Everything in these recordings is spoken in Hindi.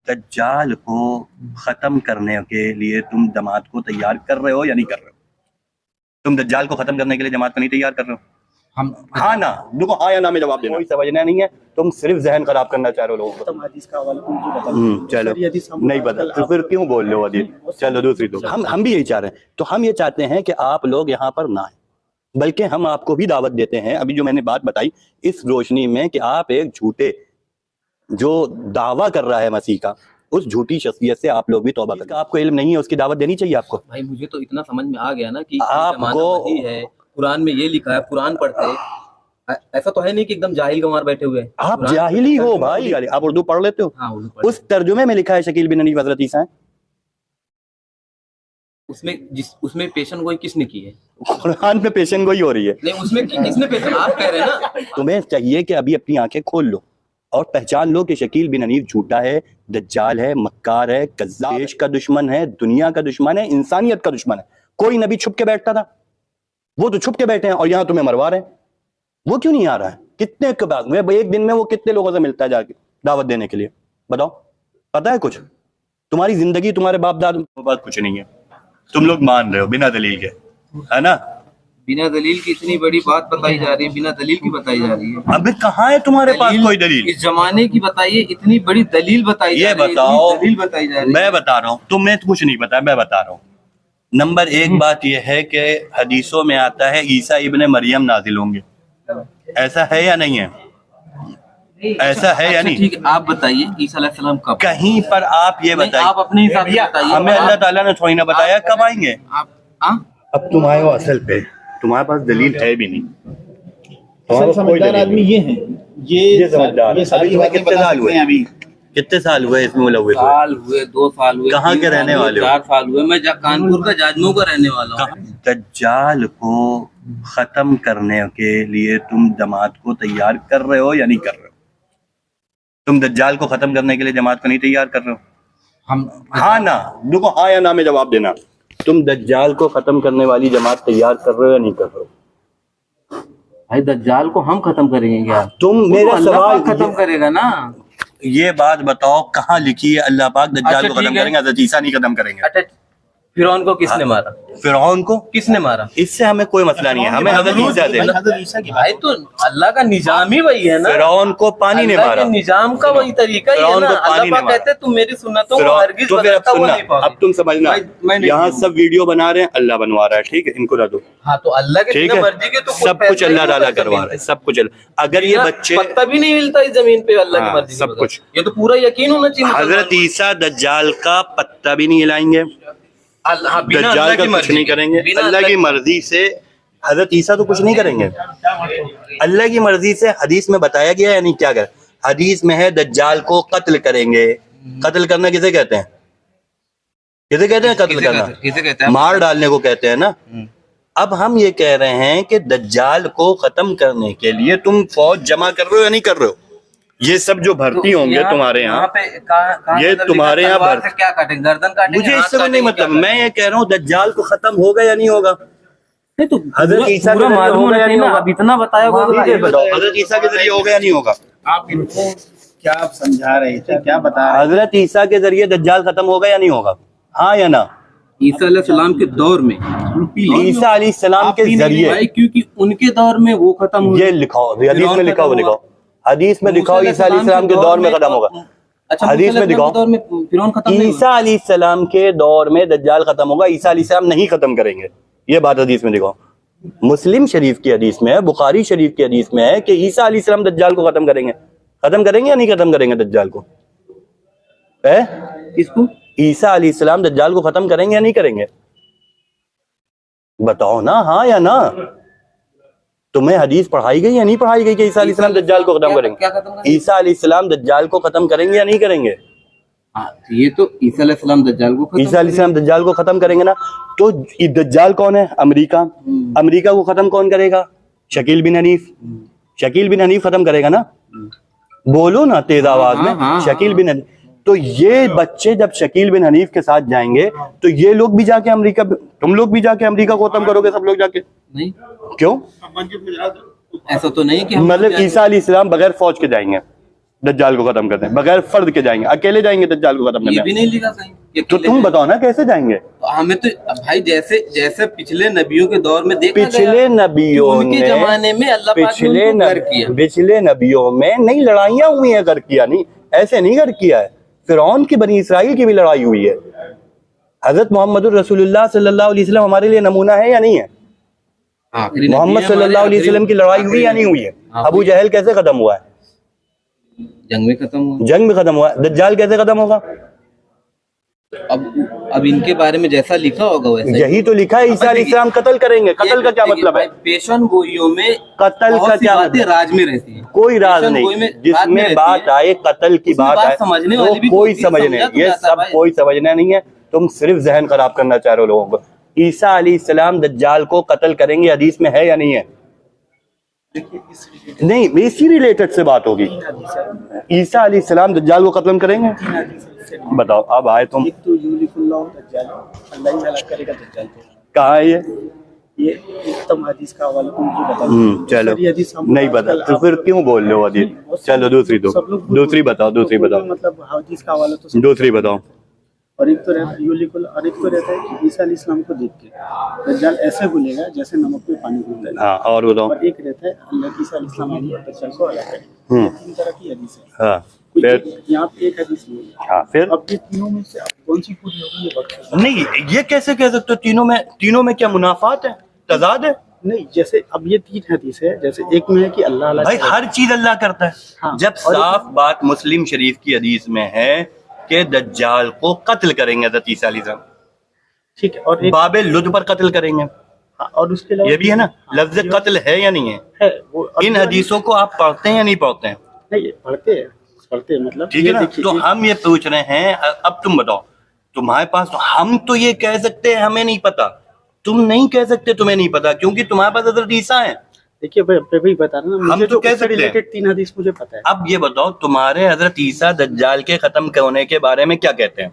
दज्जाल को खत्म करने के लिए तुम जमात को तैयार कर रहे हो या नहीं कर रहे हो? तुम दज्जाल को खत्म करने के लिए जमात को नहीं तैयार कर रहे हो? हम हाँ ना, देखो हाँ या ना में जवाब देना, कोई समझना नहीं है, तुम सिर्फ जहन खराब करना चाह रहे हो लोगों को। हदीस का हवाला चलो नहीं पता तो फिर क्यों बोल रहे हो हदीस? चलो दूसरी तो हम भी यही चाह रहे हैं। तो हम ये चाहते हैं कि आप लोग यहाँ पर ना आए, बल्कि हम आपको भी दावत देते हैं अभी जो मैंने बात बताई इस रोशनी में कि आप एक झूठे जो दावा कर रहा है मसीह का, उस झूठी शख्सियत से आप लोग भी तौबा करें। आपको इल्म नहीं है उसकी दावत देनी चाहिए आपको। भाई मुझे तो इतना समझ में आ गया ना कि आपको वही है, कुरान में ये लिखा है, कुरान पढ़ते हैं। ऐसा तो है नहीं कि एकदम जाहिल गंवार बैठे हुए हैं। आप जाहिली हो भाई, आप उर्दू पढ़ लेते हो? हाँ, उस तर्जुमे में लिखा है शकील बिन हनीफ हजरत ईसा है। उसमें पेशन गोई किसने की है? कुरान में पेशन गोई हो रही है। नहीं, उसमें किसने पेशन? आप कह रहे हैं ना। तुम्हें चाहिए कि अभी अपनी आंखें खोल लो और पहचान लो कि शकील बिन हनीफ झूठा है, दज्जाल है, मक्कार है, कज़्ज़ाब, देश का दुश्मन है, दुनिया का दुश्मन है, इंसानियत का दुश्मन है। कोई नबी छुप के बैठता था? वो तो छुप के बैठे हैं और यहाँ तुम्हें मरवा रहे हैं। वो क्यों नहीं आ रहा है? कितने के बाद में एक दिन में वो कितने लोगों से मिलता है जाके दावत देने के लिए? बताओ, पता है कुछ? तुम्हारी जिंदगी, तुम्हारे बाप दादा बात कुछ नहीं है, तुम लोग मान रहे हो बिना दलील के, है ना? बिना दलील की इतनी बड़ी बात बताई जा रही है, बिना दलील की बताई जा रही है। अबे कहाँ है तुम्हारे पास कोई दलील? इस जमाने की बताइए, इतनी बड़ी दलील बताई जा रही है। बताओ, दलील बताई जा रही है। मैं बता रहा हूँ, तुम्हें कुछ नहीं पता, मैं बता रहा हूँ। नंबर एक बात यह है कि हदीसों में आता है ईसा इब्ने मरियम नाजिल होंगे, ऐसा है या नहीं है? ऐसा है या नहीं? ठीक है, आप बताइए ईसा अलैहिस्सलाम कब? कहीं पर आप ये बताइए, आप अपने हिसाब से बताइए। हमें अल्लाह ताला ने थोड़ी ना बताया कब आएंगे। अब तुम आए हो असल पे, तुम्हारे पास दलील है भी नहीं। समझदार आदमी ये हैं, ये समझदार। अभी तुम्हें कितने साल हुए? अभी कितने साल हुए इसमें मुलव्विस? साल हुए, 2 साल हुए। कहाँ के रहने वाले हो? 4 साल हुए। मैं कानपुर का जाजमऊ का रहने वाला हूँ। दज्जाल को खत्म करने के लिए तुम जमात को तैयार कर रहे हो या नहीं कर रहे हो? तुम दज्जाल को खत्म करने के लिए जमात को नहीं तैयार कर रहे हो? हम हाँ ना, देखो हाँ या ना में जवाब देना। तुम दज्जाल को खत्म करने वाली जमात तैयार कर रहे हो या नहीं कर रहे हो? भाई दज्जाल को हम खत्म करेंगे क्या? तुम मेरा सवाल खत्म करेगा ना। ये बात बताओ कहाँ लिखी है अल्लाह पाक दज्जाल को खत्म करेंगे, हज़रत ईसा नहीं खत्म करेंगे? अच्छा, फिरौन को किसने मारा? फिरौन को किसने मारा? इससे हमें कोई मसला नहीं है, हमें हज़रत ईसा दे। भाई तो अल्लाह का निजाम ही वही है ना। फिरौन को पानी ने मारा, निजाम का वही तरीका ही है ना। अल्लाह पाक कहते हैं तुम मेरी सुन्नतों को हरगिज़ बदलता हुआ नहीं पाओगे। अब तुम समझना, यहाँ सब वीडियो बना रहे हैं, अल्लाह बनवा रहा है, ठीक है? इनको रख दो। हाँ तो अल्लाह के मर्जी के तो सब कुछ अल्लाह ताला करवा रहा है, सब कुछ। अगर ये बच्चे पत्ता भी नहीं मिलता इस जमीन पे अल्लाह की मर्जी, सब कुछ, ये तो पूरा यकीन होना चाहिए। हज़रत ईसा दज्जाल का पत्ता भी नहीं हिलाएंगे, दज्जाल का कुछ नहीं करेंगे, अल्लाह की मर्जी से। हजरत ईसा तो कुछ नहीं करेंगे, अल्लाह की मर्जी से। हदीस में बताया गया है, नहीं क्या कर, हदीस में है दज्जाल को कत्ल करेंगे। कत्ल करना किसे कहते हैं? किसे कहते हैं कत्ल करना? किसे कहते हैं? मार डालने को कहते हैं ना। अब हम ये कह रहे हैं कि दज्जाल को खत्म करने के लिए तुम फौज जमा कर रहे हो या नहीं कर रहे हो? ये सब जो भर्ती होंगे तुम्हारे यहाँ पे, ये तुम्हारे यहाँ भर्ती क्या काटेंगे? गर्दन काटेंगे? मुझे इससे कोई नहीं मतलब, मैं ये कह रहा हूँ दज्जाल को खत्म होगा या नहीं होगा? नहीं तो हज़रत ईसा के जरिए होगा या नहीं होगा? अब इतना बताया होगा, हज़रत ईसा के जरिए होगा या नहीं होगा? आप इनको क्या समझा रहे थे, क्या बता रहे? हज़रत ईसा के जरिए दज्जाल खत्म होगा या नहीं होगा? हाँ या ना? ईसा अलैहिस्सलाम के दौर में, ईसा अलैहिस्सलाम के जरिए, क्योंकि उनके दौर में वो खत्म हुआ। ये लिखाओ, हदीस में लिखा हुआ दिखाओ, हदीस में दिखाओ ईसा अलैहिस्सलाम के दौर में खत्म होगा। अच्छा, हदीस में दिखाओ ईसा अलैहिस्सलाम के दौर में दज्जाल खत्म होगा, ईसा अलैहिस्सलाम नहीं खत्म करेंगे। ये बात हदीस में दिखाओ। मुस्लिम शरीफ की हदीस में है, बुखारी शरीफ की हदीस में है कि ईसा अलैहिस्सलाम दज्जाल को खत्म करेंगे। खत्म करेंगे या नहीं खत्म करेंगे दज्जाल को? किसको? ईसा अलैहिस्सलाम दज्जाल को खत्म करेंगे या नहीं करेंगे? बताओ ना, हाँ या ना। तुम्हें हदीस पढ़ाई गई या नहीं पढ़ाई गई कि ईसा अलैहिस्सलाम दज्जाल को खत्म करेंगे? ईसा अलैहिस्सलाम दज्जाल को खत्म करेंगे या नहीं करेंगे? ये तो ईसा अलैहिस्सलाम दज्जाल को, ईसा अलैहिस्सलाम दज्जाल को खत्म करेंगे ना। तो दज्जाल कौन है? अमेरिका। अमेरिका को खत्म कौन करेगा? शकील बिन हनीफ। शकील बिन हनीफ खत्म करेगा ना। बोलो ना तेज आवाज में, शकील बिन हनीफ। तो ये बच्चे जब शकील बिन हनीफ के साथ जाएंगे तो ये लोग भी जाके अमेरिका, तुम लोग भी जाके अमेरिका को खत्म करोगे, सब लोग जाके? नहीं। क्यों? ऐसा तो नहीं कि मतलब ईसा अलैहिस्सलाम बगैर फौज के जाएंगे, दज्जाल को खत्म करते हैं, बगैर फर्द के जाएंगे, अकेले जाएंगे दज्जाल को खत्म ये करने। भी नहीं लिखा कहीं कि तो अकेले तुम जाएं। बताओ ना कैसे जाएंगे? तो हमें तो भाई जैसे जैसे पिछले नबियों के दौर में देखा पिछले गया, नबियों कि उनके ने जमाने में अल्लाह पाक ने पिछले उनको घर किया। पिछले नबियों में नहीं लड़ाइयाँ हुई है, घर किया नहीं, ऐसे नहीं घर किया है। फिरौन की बनी इसराइल की भी लड़ाई हुई है। हजरत मोहम्मद रसूलुल्लाह सल्लल्लाहु अलैहि वसल्लम हमारे लिए नमूना है या नहीं है? आखिरी नबी मोहम्मद है हमारे, सल्लल्लाहु अलैहि आखिरी- वसल्लम की लड़ाई हुई या नहीं हुई है? हाँ, अबू जहल कैसे खत्म हुआ है? जंग में खत्म हुआ। जंग में खत्म हुआ है। दज्जाल कैसे खत्म होगा? अब इनके बारे में जैसा लिखा होगा वैसा यही तो लिखा है, ईसा अलैहिस्सलाम कत्ल करेंगे। कत्ल का क्या मतलब है? पेशन गोइयों में कत्ल बहुत का सी क्या बातें मतलब? राज में रहती है। कोई राज पेशन गोई नहीं, में राज में जिसमें रहती बात है। आए कत्ल की उसमें बात बात आए समझने तो वाली भी कोई होती है, समझने, समझा तो ये जाता है सब भाई। कोई समझना नहीं है। तुम सिर्फ जहन खराब करना चाह रहे हो लोगों को। ईसा अलैहिस्सलाम दज्जाल को कत्ल करेंगे, हदीस में है या नहीं है? नहीं, इसी रिलेटेड से बात होगी। ईसा अलैहिस्सलाम दज्जाल को खत्म करेंगे? बताओ अब आए तुम। एक तो यूलिकुल्लाह दज्जाल, अल्लाह ही हलाक करेगा दज्जाल को। कहाँ है ये उत्तम हदीस का हवाला तुम मुझे बता चलो, सारी हदीस हम नहीं बता तो फिर क्यों बोल रहे हो हदीस? चलो दूसरी दो, सब लोग दूसरी बताओ, दूसरी तो बताओ, मतलब हदीस का हवाला तो सब- दूसरी बताओ। और एक तो रहता यूलिकुल, और एक तो रहता है कि ईसा अलैहिस्सलाम को देख के दज्जाल ऐसे बोलेगा जैसे नमक में पानी घुलता है। हाँ और बताओ। और एक रहता है अल्लाह ईसा अलैहिस्सलाम आएंगे और दज्जाल को हलाक करेंगे। ये तीन तरह की हदीस है। हाँ कोई फिर, एक- यहाँ पे एक हदीस नहीं है। हाँ फिर अब ये तीनों में से अब कौन सी पूरी होगी ये वक्त नहीं, ये कैसे कह सकते हो? तीनों में क्या मुनाफात है, तजाद है? नहीं। जैसे अब ये तीन हदीस है, जैसे एक में है कि अल्लाह हलाक भाई करेगा। हर चीज अल्लाह करता है। हाँ, जब और साफ बात मुस्लिम शरीफ की हदीस में है कि दज्जाल को कत्ल करेंगे हज़रत ईसा अलैहिस्सलाम, ठीक है। और एक बाबे लुद पर कत्ल करेंगे, हाँ, और उसके अलावा ये भी है ना। हाँ, लफ्ज कत्ल है या नहीं है? है वो। और इन हदीसों को आप पढ़ते हैं या नहीं पढ़ते हैं? नहीं, पढ़ते हैं मतलब ठीक है ये ना। देखिए, तो हम ये पूछ रहे हैं, अब तुम बताओ, तुम्हारे पास तो हम तो ये कह सकते हैं हमें नहीं पता, तुम नहीं कह सकते तुम्हें नहीं पता, क्योंकि तुम्हारे पास हज़रत ईसा है। देखिए भाई बता रहा ना, मुझे तो जो कह उससे सकते हैं। रिलेटेड तीन हदीस मुझे पता है। अब ये बताओ, तुम्हारे हज़रत ईसा दज्जाल के खत्म होने के बारे में क्या कहते हैं?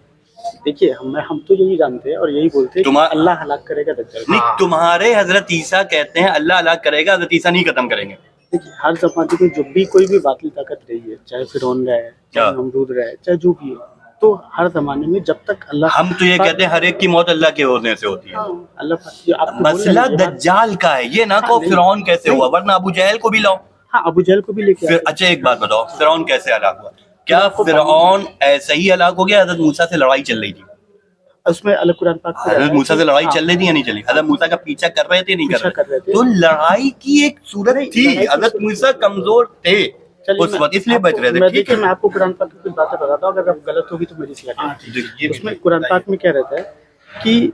देखिए हम तो यही जानते हैं और यही बोलते हैं कि तुम्हारा- अल्लाह हलाक करेगा दज्जाल को। नहीं, तुम्हारे हज़रत ईसा कहते हैं अल्लाह हलाक करेगा, हज़रत ईसा नहीं खत्म करेंगे। देखिए हर जमाने में जब भी कोई भी बातिल ताकत रही है, चाहे फिरौन रहा है, चाहे हाँ। नमरूद रहा है, चाहे जो भी है, तो हर जमाने में जब तक अल्लाह हम तो ये कहते हैं हर एक की मौत अल्लाह के होने से होती है। हाँ, अल्लाह पाक- ये आपको बोल मसला रहे हैं ये बात। दज्जाल का है, ये ना हाँ, को नहीं। फिरौन कैसे नहीं। हुआ, वरना अबू जहल को भी लाओ। हाँ, अबू जहल को भी लेके फिर आए। अच्छा एक बात बताओ, फिरौन कैसे हलाक हुआ? क्या फिरौन ऐसे ही हलाक हो गया? हज़रत मूसा से लड़ाई चल रही थी, उसमें अल्लाह कुरान पाक में रहता हज़रत है मूसा से कि- लड़ाई हाँ, चल रही थी या नहीं चली? हज़रत मूसा का पीछा कर रहे थे नहीं पीछा कर कर रहे थे। तो लड़ाई की एक सूरत नहीं, थी, लड़ाई की हज़रत सूरत मूसा कमजोर थे चलिए, उस मैं वक्त, इसलिए बच आपको- रहे थे। मैं ठीक देखिए, है, मैं आपको कुरान पाक की कुछ बातें बताता हूँ, अगर आप गलत होगी तो मेरी सिला देखिए, उसमें कुरान पाक में क्या रहता है कि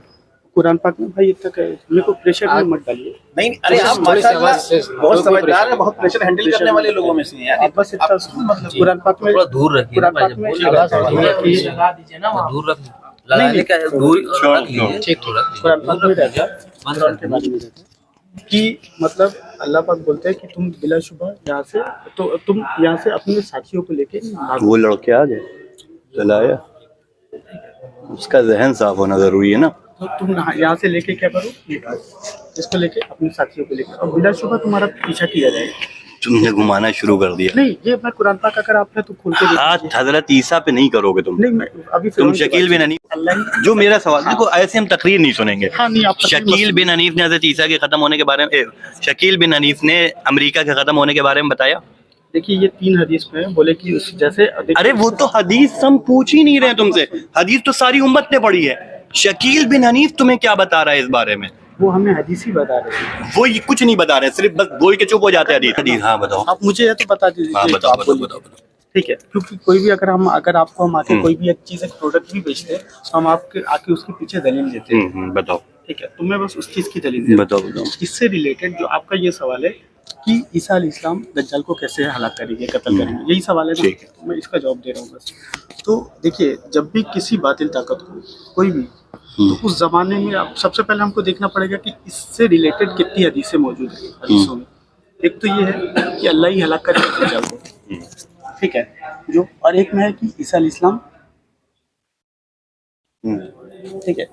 कुरान पाक में भाई इतना मेरे को प्रेशर में मत डालिए। नहीं, अरे आप माशाल्लाह बहुत समझदार हैं, बहुत प्रेशर हैंडल करने वाले लोगों में से हैं यार। आप बस इतना मतलब कुरान पाक में थोड़ा दूर रखिए ना कुरान भाई, पाक में बोल ये रहता है कि दूर रख, लगाने का है, दूर छोड़, रख लीजिए, ठीक तो रख कुरान पाक में रहता है, बंद कुरान कर के बारे में रहता है कि मतलब अल्लाह पाक बोलते हैं कि तुम बिलाशुबह यहाँ से तो तुम यहाँ से अपने साथियों को लेके भागो। वो लड़के आ गए, चलाया, उसका जहन साफ होना जरूरी है ना। तो तुम यहाँ से लेके क्या करो, ये करो, इसको लेके अपने साथियों को लेके, और बिलाशुबह तुम्हारा पीछा किया जाएगा। तुमने घुमाना शुरू कर दिया। नहीं, ये मैं कुरान पाक अगर आपने तो खोल के देख हाथ लीजिए। हजरत ईसा पे नहीं करोगे तुम। नहीं, मैं अभी तुम फिरौन की शकील बात बिन की। हनीफ, अल्लाह ही- जो मेरा सवाल, देखो ऐसे हम तकरीर नहीं सुनेंगे। हाँ, नहीं, आप तकरीर मत शकील सुनिए। बिन हनीफ ने हजरत ईसा के खत्म होने के बारे में शकील बिन हनीफ ने अमेरिका के खत्म होने के बारे में बताया। देखिए ये तीन हदीस में है, बोले कि उस जैसे अरे वो तो हदीस हम पूछ ही नहीं रहे तुमसे, हदीस तो सारी उम्मत ने पढ़ी है। शकील बिन हनीफ तुम्हें क्या बता रहा है इस बारे में? वो हमें हदीस ही बता रहे हैं। वो ये कुछ नहीं बता रहे, सिर्फ बस बोल के चुप हो जाते हैं। हदीस हाँ बताओ, आप मुझे ये तो बता दीजिए। हाँ तो बताओ आप बताओ बोलिए। बताओ बताओ। ठीक है, क्योंकि कोई भी अगर आपको हम आके कोई भी एक चीज, एक प्रोडक्ट भी बेचते हैं तो हम आपके आके उसके पीछे दलील देते हैं। बताओ ठीक है, तो मैं बस उस चीज की दलील देता हूँ। बताओ बताओ। इससे रिलेटेड जो आपका ये सवाल है कि ईसा अलैहिस्सलाम दज्जाल को कैसे हलाक करेंगे, कत्ल करेंगे, यही सवाल है ना। ठीक है। तो मैं इसका जवाब दे रहा हूँ बस। तो देखिए, जब भी किसी बातिल ताकत को कोई भी, तो उस जमाने में आप सबसे पहले हमको देखना पड़ेगा कि इससे रिलेटेड कितनी हदीसें मौजूद है हदीसों में। एक तो ये है कि अल्लाह ही हलाक करेगा दज्जाल को, ठीक है, जो, और एक में है कि ईसा अलैहिस्सलाम, ठीक है,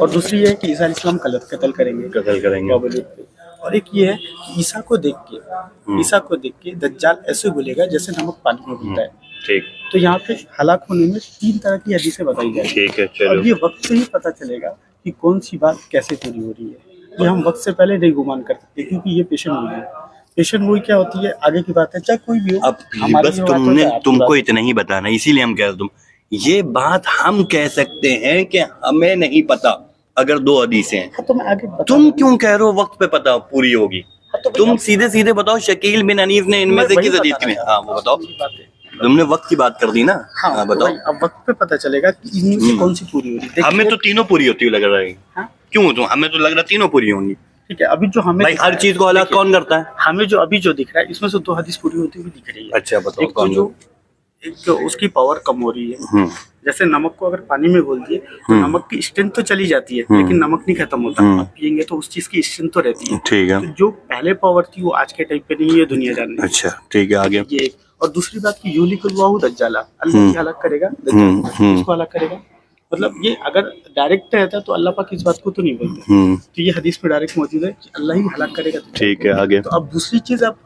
और दूसरी ये है कि ईसा अलैहिस्सलाम कत्ल करेंगे, कत्ल करेंगे। काबुलियत पे। और एक ये है कि ईसा को देख के दज्जाल ऐसे घुलेगा जैसे नमक पानी में घुलता है। ठीक तो यहाँ पे हलाक होने में 3 तरह की हदीसें बताई जाएगी। ठीक है और चलो। ये वक्त से ही पता चलेगा कि कौन सी बात कैसे पूरी हो रही है। ये हम वक्त से पहले नहीं गुमान कर सकते, क्योंकि ये पेशेंट हुई है। पेशेंट हुई क्या होती है आगे की बात है, चाहे कोई भी हो। अब हमारी बस जो बात तुमने होता है, आपकी तुमको बात- इतना ही बताना, इसीलिए हम कह रहे तुम ये बात हम कह सकते हैं कि हमें नहीं पता अगर 2 हदीसें हैं। हाँ, तो मैं आगे बता तुम रहा हूँ। क्यों कह रहे हो वक्त पे पता पूरी होगी? तो भाई तुम अब- सीधे सीधे बताओ शकील बिन हनीफ ने इनमें मैं से वही किस हदीस बताना में? चाहता हाँ हूँ। वो बताओ। ये बात है। तुमने वक्त की बात कर दी ना। हाँ, हाँ तो बताओ। भाई अब वक्त पे पता चलेगा कि इनमें से कौन सी पूरी हो रही है। हमें तो तीनों पूरी होती हुई लग रहा है। हाँ? क्यों? तो हमें तो लग रहा है तीनों पूरी होंगी। ठीक है, अभी जो हमें भाई दिख हर रहा है- चीज को अलग देखिए, कौन करता है? हमें जो अभी जो दिख रहा है इसमें से 2 हदीस पूरी होती हुई दिख रही है। अच्छा बताओ एक तो कौन? जो एक उसकी पावर कम हो रही है। जैसे नमक को अगर पानी में घोल दिए तो नमक की स्ट्रेंथ तो चली जाती है, लेकिन नमक नहीं खत्म होता। आप पियेंगे तो उस चीज की स्ट्रेंथ तो रहती है। ठीक है। तो जो पहले पावर थी वो आज के टाइम पे नहीं है, दुनिया जान रही अच्छा ठीक है आगे। है। ये एक। और दूसरी बात की यूलिकुल्लाहु दज्जाला, अल्लाह की हलाक करेगा दज्जाल, इसको हलाक करेगा। मतलब ये अगर डायरेक्ट रहता तो अल्लाह पाक इस बात को तो नहीं बोलते। तो ये हदीस में डायरेक्ट मौजूद है कि अल्लाह ही हलाक करेगा दज्जाल ठीक को। है आगे। तो अब दूसरी चीज आप